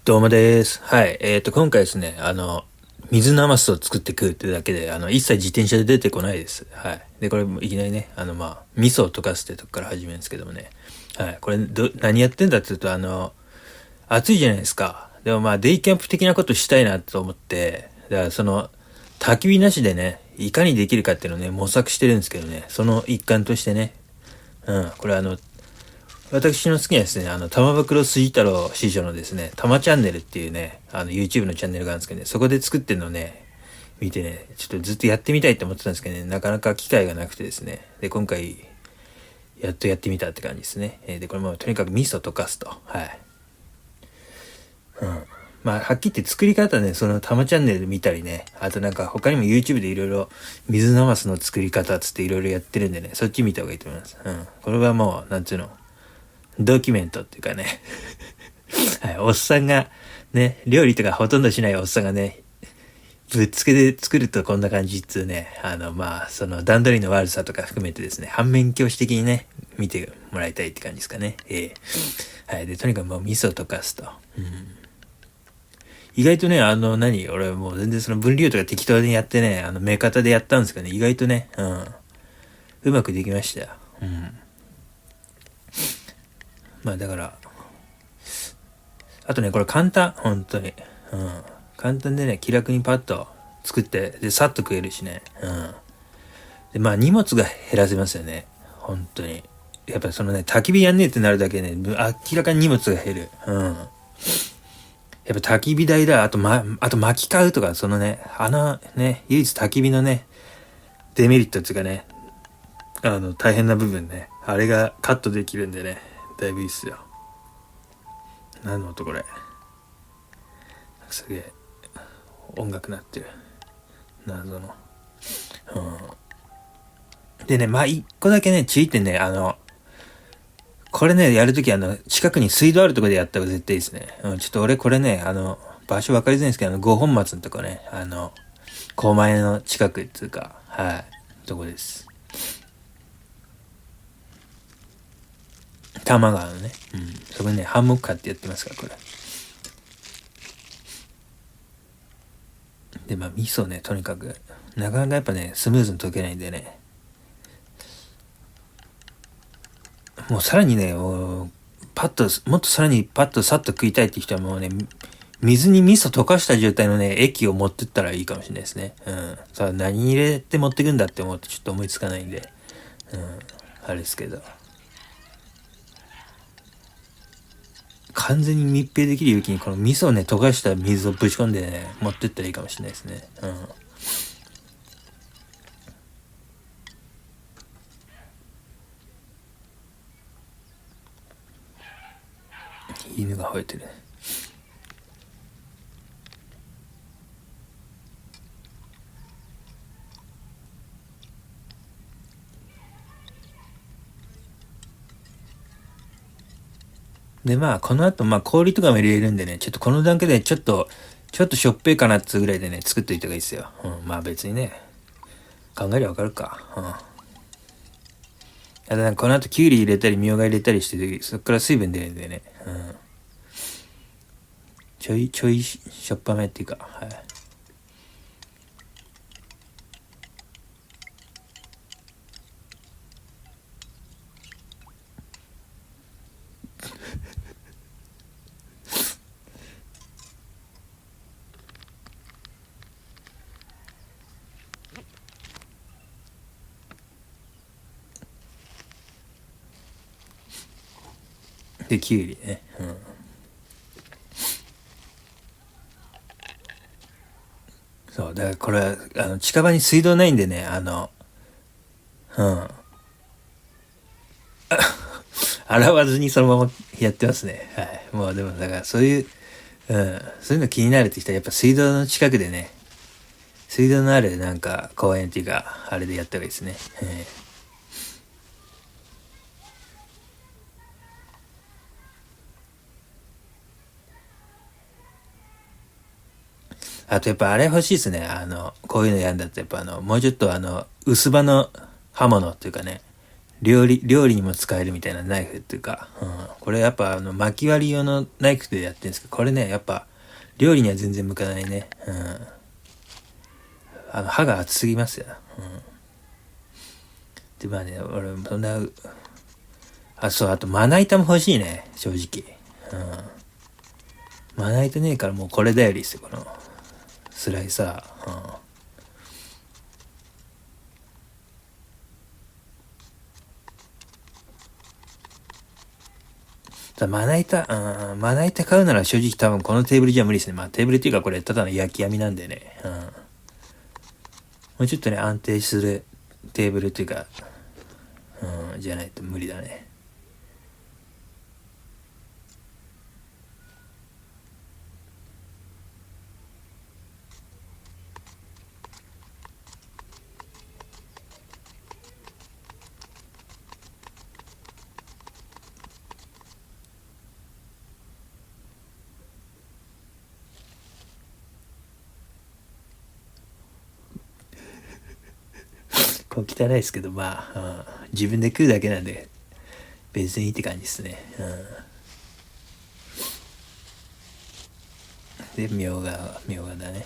どうもです。はい。今回ですね、水なますを作って食うってだけで、一切自転車で出てこないです。はい。で、これいきなりね、味噌を溶かすってとこから始めるんですけどもね。はい。これ、何やってんだって言うと、暑いじゃないですか。でもデイキャンプ的なことしたいなと思って、だから焚き火なしでね、いかにできるかっていうのをね、模索してるんですけどね、その一環としてね、これ私の好きなですね、玉袋筋太郎師匠のですね、玉チャンネルっていうね、YouTube のチャンネルがあるんですけどね、そこで作ってるのをね、見てね、ちょっとずっとやってみたいって思ってたんですけどね、なかなか機会がなくてですね、で、今回、やっとやってみたって感じですね。で、これもとにかく味噌溶かすと。はい。はっきり言って作り方ね、その玉チャンネルで見たりね、あと他にも YouTube でいろいろ水なますの作り方つっていろいろやってるんでね、そっち見た方がいいと思います。これはもう、なんつうの、ドキュメントっていうかねはい、おっさんが、ね、料理とかほとんどしないおっさんがね、ぶっつけで作るとこんな感じっつうね、その段取りの悪さとか含めてですね、反面教師的にね、見てもらいたいって感じですかね。はい。で、とにかくもう味噌溶かすと。意外とね、俺もう全然その分量とか適当にやってね、目方でやったんですけどね、意外とね、うまくできましたよ。だから、あとね、これ簡単、本当に。簡単でね、気楽にパッと作って、で、さっと食えるしね。で、荷物が減らせますよね。本当に。やっぱそのね、焚き火やんねえってなるだけね、明らかに荷物が減る。やっぱ焚き火台だ、あと薪買うとか、そのね、唯一焚き火のね、デメリットっていうかね、大変な部分ね、あれがカットできるんでね、だいぶいいっすよ。何の音これ。すげえ、音楽鳴ってる。謎の。でね、一個だけね、注意点ね、これね、やるとき近くに水道あるところでやった方が絶対いいですね。ちょっと俺これね、場所分かりづらいんですけど、五本松のとこね、狛江の近くっていうか、はい、とこです。多摩川のね、そこにね、ハンモック買ってやってますから、これ。で、味噌ね、とにかく、なかなかやっぱね、スムーズに溶けないんでね、もうさらにね、もっとさらにパッとさっと食いたいって人はもうね、水に味噌溶かした状態のね、液を持ってったらいいかもしれないですね。さあ何入れて持ってくんだって思うとちょっと思いつかないんで、あれですけど。完全に密閉できる容器にこの味噌をね、溶かした水をぶち込んでね、持ってったらいいかもしれないですね。犬が吠えてる。で、この後、氷とかも入れるんでね、ちょっとこの段階でちょっとしょっぺいかなっつうぐらいでね、作っといた方がいいですよ。別にね、考えりゃわかるか。この後キュウリ入れたり、みょうが入れたりして、そっから水分出るんでね。ちょいしょっぱめっていうか、はい。で、キュウリね。そう、だからこれは、近場に水道ないんでね、洗わずにそのままやってますね。はい。もうでも、だからそういう、そういうの気になるって人はやっぱ水道の近くでね、水道のある公園っていうか、あれでやった方がいいですね。あとやっぱあれ欲しいですね。こういうのやんだってやっぱもうちょっと薄刃の刃物っていうかね、料理にも使えるみたいなナイフっていうか、これやっぱ巻き割り用のナイフでやってるんですけど、これね、やっぱ料理には全然向かないね。刃が厚すぎますよ。で、まあね、俺、そんな、そう、あとまな板も欲しいね、正直。まな板ねえからもうこれ頼りですよ、この、スライサー。まな板買うなら正直多分このテーブルじゃ無理ですね。まあテーブルっていうかこれただの焼き網なんでね。もうちょっとね、安定するテーブルっていうか、じゃないと無理だね。こう汚いですけど、まあ、自分で食うだけなんで、別にいいって感じですね。で、みょうがだね。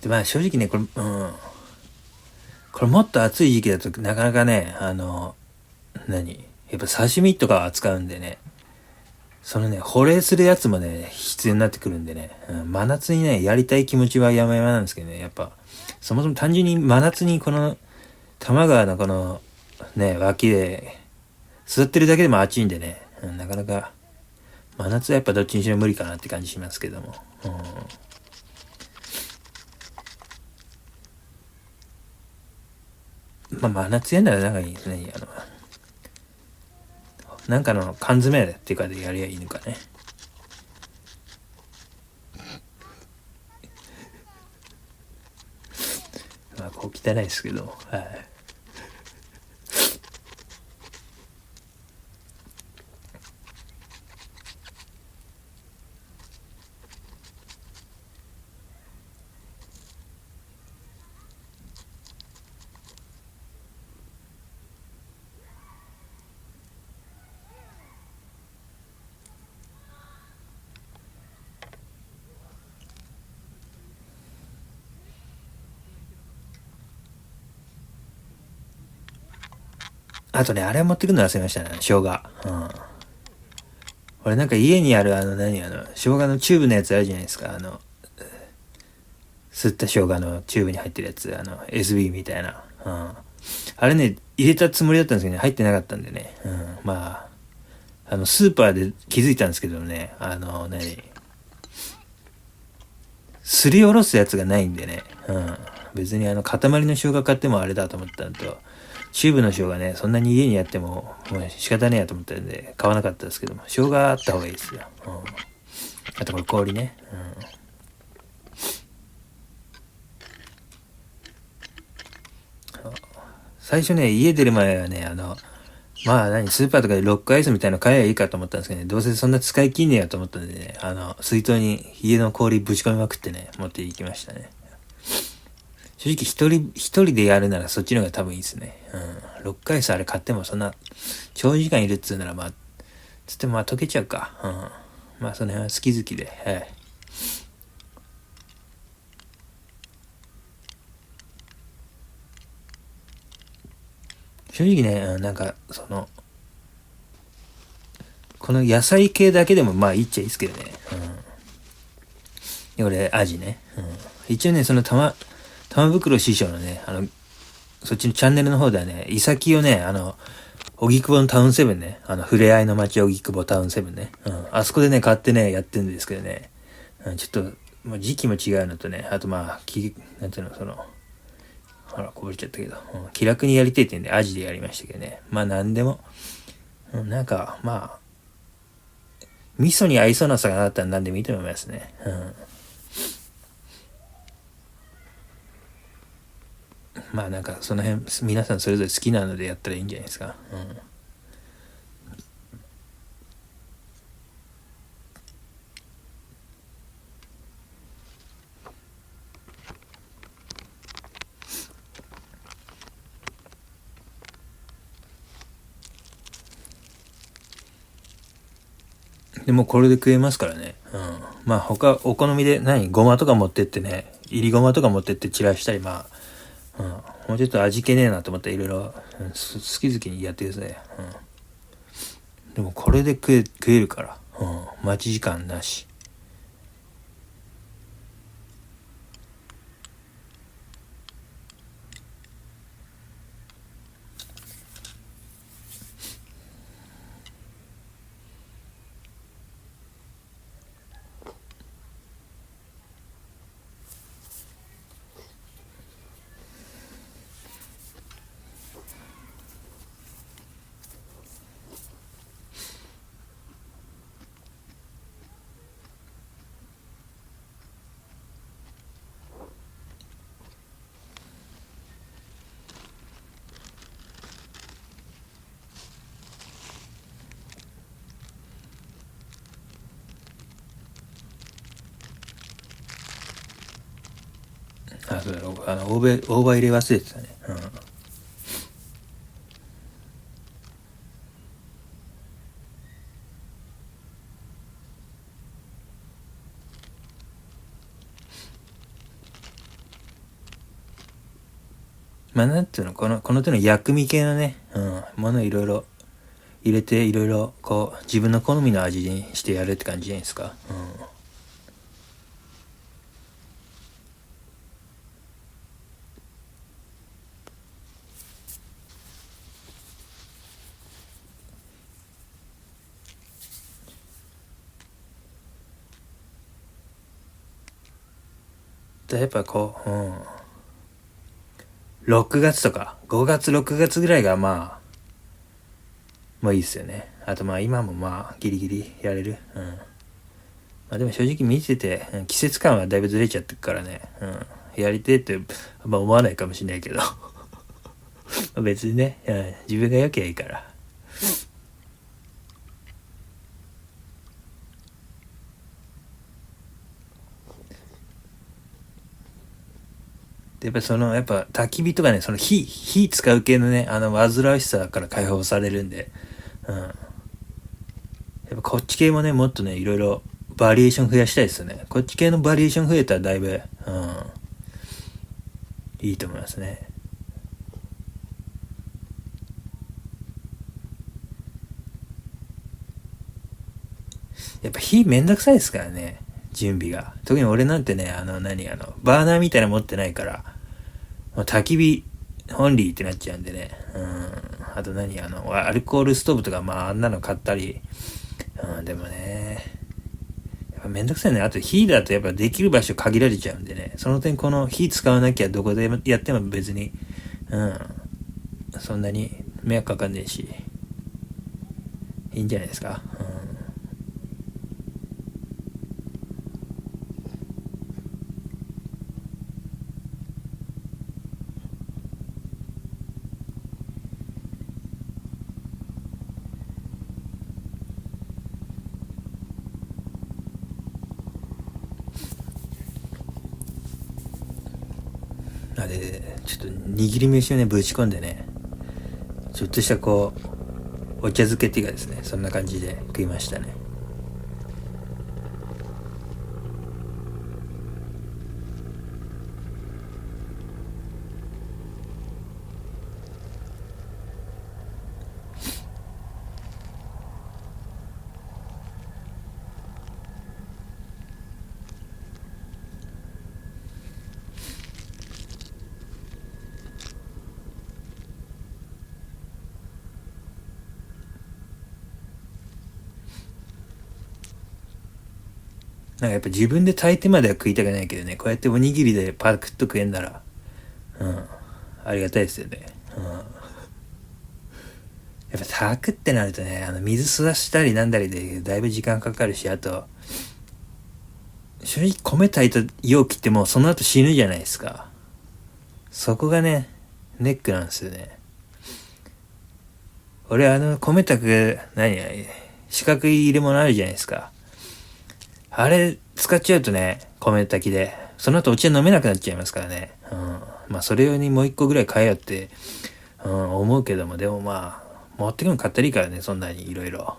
で、まあ正直ね、これもっと暑い時期だとなかなかね、やっぱ刺身とか扱うんでね、そのね、保冷するやつもね、必要になってくるんでね、真夏にね、やりたい気持ちは山々なんですけどね、やっぱ、そもそも単純に真夏にこの、多摩川のこの、ね、脇で、座ってるだけでも暑いんでね、なかなか、真夏はやっぱどっちにしろ無理かなって感じしますけども。まあ真夏やんならなんかいいですね、なんかの缶詰っていうかでやりゃいいのかね。まあこう汚いですけど、はい。あとね、あれ持ってくるの忘れましたね、生姜。俺なんか家にある生姜のチューブのやつあるじゃないですか。吸った生姜のチューブに入ってるやつ、SB みたいな。あれね、入れたつもりだったんですけどね、入ってなかったんでね。まあ、スーパーで気づいたんですけどね、すりおろすやつがないんでね。別に塊の生姜買ってもあれだと思ったのと、チューブの生姜ね、そんなに家にやっても、もう仕方ねえやと思ったんで、買わなかったですけども、生姜あった方がいいですよ。あとこれ氷ね。最初ね、家出る前はね、まあスーパーとかでロックアイスみたいなの買えばいいかと思ったんですけどね、どうせそんな使い切んねえやと思ったんでね、水筒に家の氷ぶち込みまくってね、持っていきましたね。正直一人でやるならそっちの方が多分いいですね。ロックアイスあれ買ってもそんな、長時間いるっつうならまあ、つってもまあ溶けちゃうか。まあその辺は好き好きで、はい。正直ね、この野菜系だけでもまあいいっちゃいいですけどね。俺、アジね。一応ね、玉袋師匠のね、そっちのチャンネルの方ではね、イサキをね、荻窪のタウンセブンね、触れ合いの街荻窪タウンセブンね。あそこでね、買ってね、やってるんですけどね。ちょっと、まあ、時期も違うのとね、あとまあ、なんていうの、ほら、こぼれちゃったけど、気楽にやりてえってんで、アジでやりましたけどね。まあ、なんでも、まあ、味噌に合いそうな魚だったら何でもいいと思いますね。まあなんかその辺皆さんそれぞれ好きなのでやったらいいんじゃないですか。でもこれで食えますからね。まあ他お好みでごまとか持ってってね、いりごまとか持ってって散らしたり、まあ、もうちょっと味気ねえなと思ったらいろいろ好き好きにやってください。でもこれで食えるから、待ち時間なし。そうだろう。大葉入れ忘れてたね。まあなんていうの、この手の薬味系のね、ものいろいろ入れていろいろこう自分の好みの味にしてやるって感じじゃないですか。やっぱこう、6月とか5月6月ぐらいがまあいいですよね。あとまあ今もまあギリギリやれる。まあでも正直見てて、季節感はだいぶずれちゃってるからね。やりてえってまあ思わないかもしれないけど別にね、自分が良きゃいいから。でやっぱやっぱ焚き火とかね、その火使う系のね、煩わしさから解放されるんで、やっぱこっち系もね、もっとね、いろいろバリエーション増やしたいですよね。こっち系のバリエーション増えたらだいぶ、いいと思いますね。やっぱ火めんどくさいですからね、準備が。特に俺なんてね、バーナーみたいなの持ってないから、もう焚き火オンリーってなっちゃうんでね。あとアルコールストーブとか、まああんなの買ったり、でもね、やっぱめんどくさいね。あと火だとやっぱできる場所限られちゃうんでね。その点この火使わなきゃどこでやっても別に、そんなに迷惑かかんねえし、いいんじゃないですか。で、ちょっと握り飯をね、ぶち込んでね、ちょっとしたこう、お茶漬けっていうかですね、そんな感じで食いましたね。なんかやっぱ自分で炊いてまでは食いたくないけどね、こうやっておにぎりでパクッと食えんなら、ありがたいですよね。やっぱ炊くってなるとね、水吸わしたりなんだりでだいぶ時間かかるし、あと、正直米炊いた容器ってもうその後死ぬじゃないですか。そこがね、ネックなんですよね。俺米炊く、四角い入れ物あるじゃないですか。あれ使っちゃうとね、米炊きで。その後お茶飲めなくなっちゃいますからね。まあそれ用にもう一個ぐらい買えよって、思うけども、でもまあ、持ってくの買ったらいいからね、そんなにいろいろ。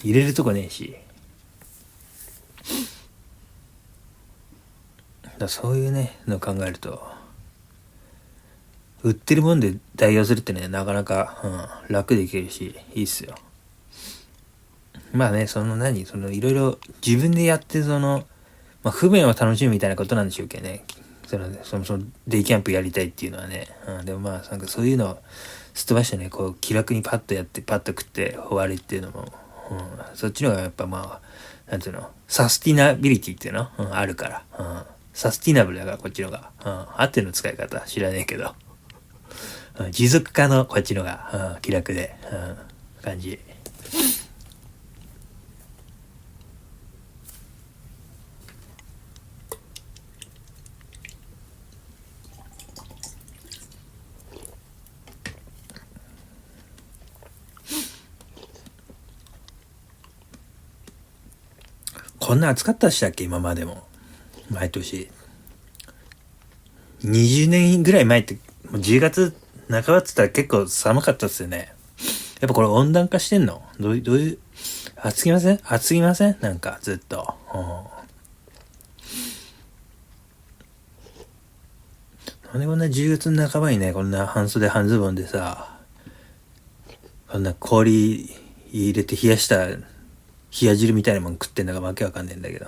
入れるとこねえし。そういうね、のを考えると、売ってるもんで代用するってね、なかなか、楽できるし、いいっすよ。まあね、いろいろ自分でやって、不便を楽しむみたいなことなんでしょうけどね。そもそもデイキャンプやりたいっていうのはね。でもまあ、なんかそういうのをすっ飛ばしてね、こう気楽にパッとやってパッと食って終わりっていうのも、そっちの方がやっぱまあ、なんていうの、サスティナビリティっていうの、あるから、サスティナブルだからこっちのが、合ってるの使い方知らねえけど、持続可能こっちのが、気楽で、感じ。こんな暑かったでしたっけ今までも。毎年。20年ぐらい前って、もう10月半ばっつったら結構寒かったっすよね。やっぱこれ温暖化してんのどういう、暑すぎませんなんかずっと。なんでこんな10月の半ばにね、こんな半袖半ズボンでさ、こんな氷入れて冷やした冷や汁みたいなもん食ってんだかわけわかんねえんだけど。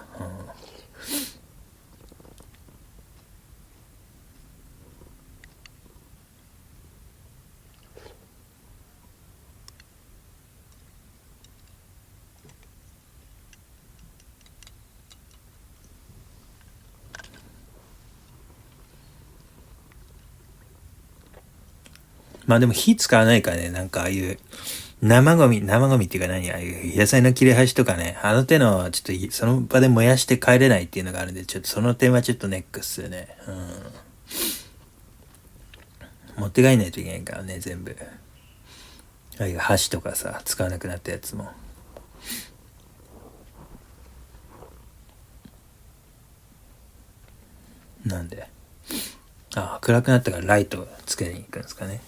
まあでも火使わないからね、なんかああいう生ゴミっていうかああいう野菜の切れ端とかね、あの手のちょっとその場で燃やして帰れないっていうのがあるんで、ちょっとその点はちょっとネックっすよね。持って帰んないといけないからね、全部。ああいう箸とかさ、使わなくなったやつも。なんで。暗くなったからライトつけに行くんですかね。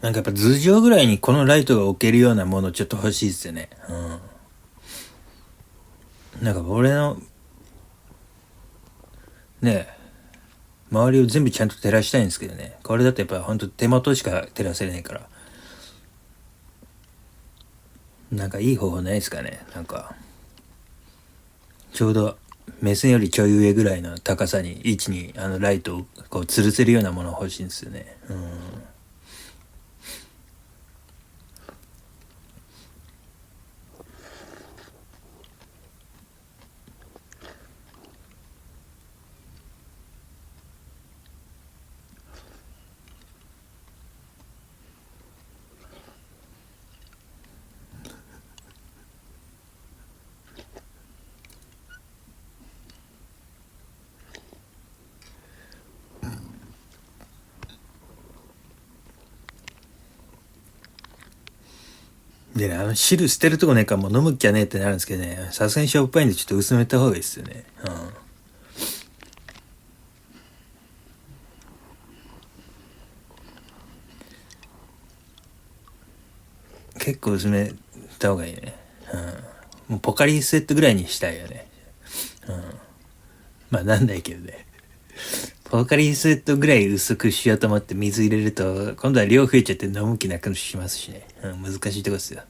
なんかやっぱ頭上ぐらいにこのライトが置けるようなものちょっと欲しいですよね。なんか俺の、ね周りを全部ちゃんと照らしたいんですけどね。これだとやっぱほんと手元しか照らせれないから。なんかいい方法ないですかね。なんか、ちょうど目線よりちょい上ぐらいの高さに、位置にライトをこう吊るせるようなもの欲しいんですよね。でね、汁捨てるとこねえからもう飲むっきゃねえってなるんですけどね、さすがにしょっぱいんでちょっと薄めた方がいいですよね。結構薄めた方がいいね。もうポカリスエットぐらいにしたいよね。まあなんないけどね。ポカリスエットぐらい薄くしようと思って水入れると、今度は量増えちゃって飲む気なくしますしね。難しいとこですよ。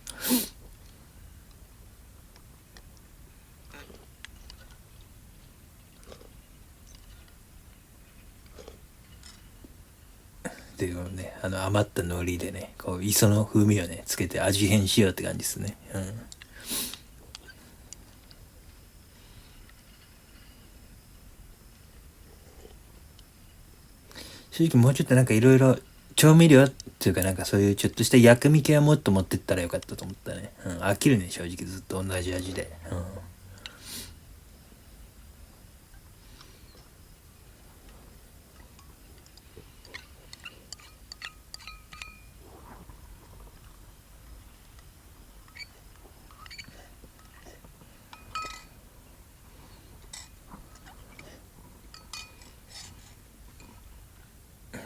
でもね、余った海苔でね、こう、磯の風味をね、つけて味変しようって感じですね。正直もうちょっとなんかいろいろ調味料っていうかなんかそういうちょっとした薬味系はもっと持ってったらよかったと思ったね。飽きるね、正直ずっと同じ味で。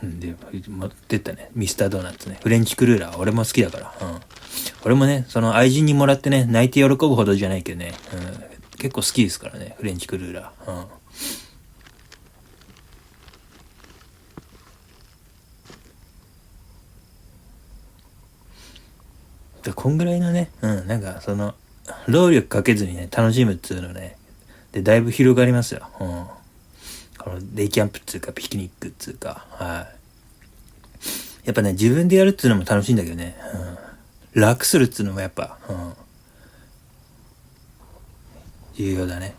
で、持ってったね、ミスタードーナツね。フレンチクルーラー、俺も好きだから。俺もね、その愛人にもらってね、泣いて喜ぶほどじゃないけどね、結構好きですからね、フレンチクルーラー。こんぐらいのね、なんかその、労力かけずにね、楽しむっつうのね、で、だいぶ広がりますよ。このデイキャンプっつうか、ピクニックっつうか、はい。やっぱね、自分でやるっつうのも楽しいんだけどね、楽するっつうのもやっぱ、重要だね。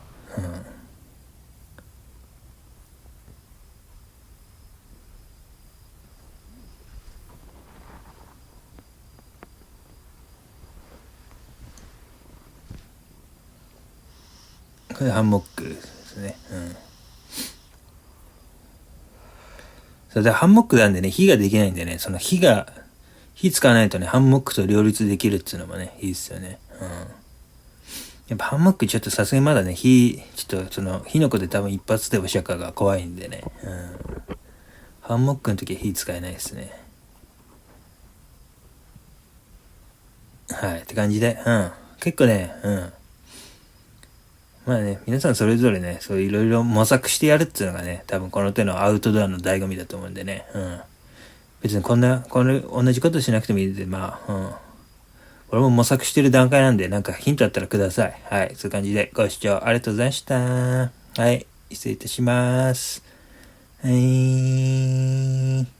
これハンモックですね。それでハンモックなんでね、火ができないんでね、その火使わないとね、ハンモックと両立できるっていうのもね、いいですよね。やっぱハンモックちょっとさすがにまだね、ちょっとその、火の粉で多分一発でお釈迦が怖いんでね。ハンモックの時は火使えないですね。はい、って感じで、結構ね、まあね、皆さんそれぞれね、そういろいろ模索してやるっていうのがね、多分この手のアウトドアの醍醐味だと思うんでね。別にこれ同じことしなくてもいいんで、まあ、俺も模索してる段階なんで、なんかヒントあったらください。はい、そういう感じでご視聴ありがとうございました。はい、失礼いたします。はい。